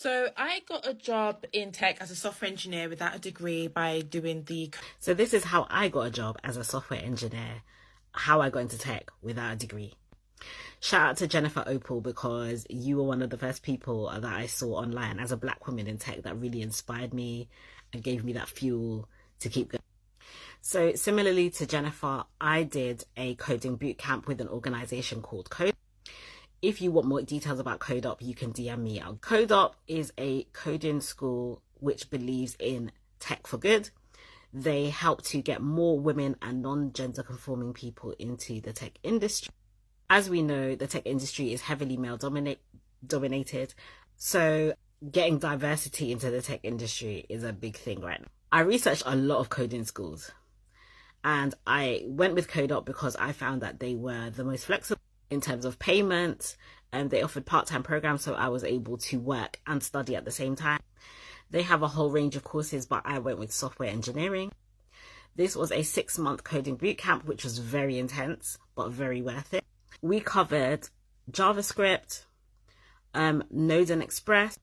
So I got a job in tech as a software engineer without a degree by doing the... So this is how I got a job as a software engineer, how I got into tech without a degree. Shout out to Jennifer Opal, because you were one of the first people that I saw online as a black woman in tech that really inspired me and gave me that fuel to keep going. So similarly to Jennifer, I did a coding bootcamp with an organization called Code. If you want more details about Code Up, you can DM me. Code Up is a coding school which believes in tech for good. They help to get more women and non-gender conforming people into the tech industry. As we know, the tech industry is heavily male dominated. So getting diversity into the tech industry is a big thing right now. I researched a lot of coding schools, and I went with Code Up because I found that they were the most flexible in terms of payment, and they offered part-time programs, so I was able to work and study at the same time. They have a whole range of courses, but I went with software engineering. This was a 6-month coding bootcamp, which was very intense, but very worth it. We covered JavaScript, Node and Express,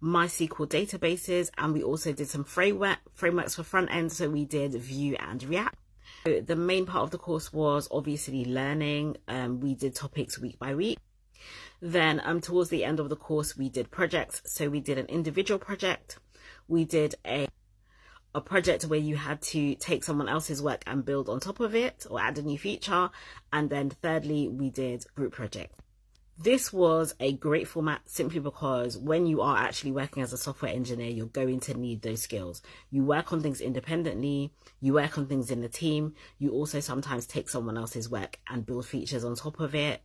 MySQL databases, and we also did some frameworks for front end. So we did Vue and React. So the main part of the course was obviously learning. We did topics week by week. Then towards the end of the course, we did projects. So we did an individual project. We did a project where you had to take someone else's work and build on top of it or add a new feature. And then thirdly, we did group project. This was a great format simply because when you are actually working as a software engineer, you're going to need those skills. You work on things independently, you work on things in a team, you also sometimes take someone else's work and build features on top of it.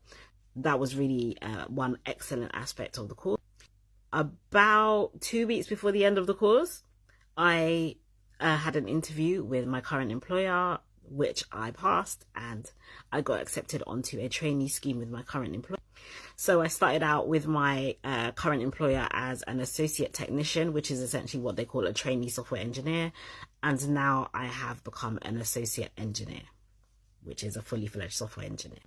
That was really one excellent aspect of the course. About 2 weeks before the end of the course, I had an interview with my current employer, which I passed, and I got accepted onto a trainee scheme with my current employer. So I started out with my current employer as an associate technician, which is essentially what they call a trainee software engineer. And now I have become an associate engineer, which is a fully fledged software engineer.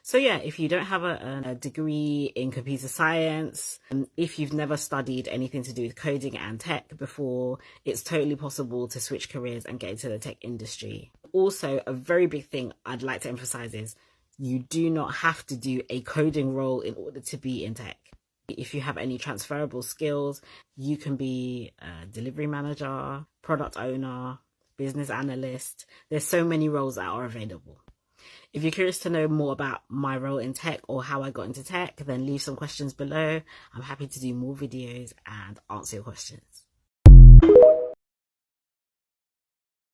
So yeah, if you don't have a degree in computer science, if you've never studied anything to do with coding and tech before, it's totally possible to switch careers and get into the tech industry. Also, a very big thing I'd like to emphasize is you do not have to do a coding role in order to be in tech. If you have any transferable skills, you can be a delivery manager, product owner, business analyst. There's so many roles that are available. If you're curious to know more about my role in tech or how I got into tech, then leave some questions below. I'm happy to do more videos and answer your questions.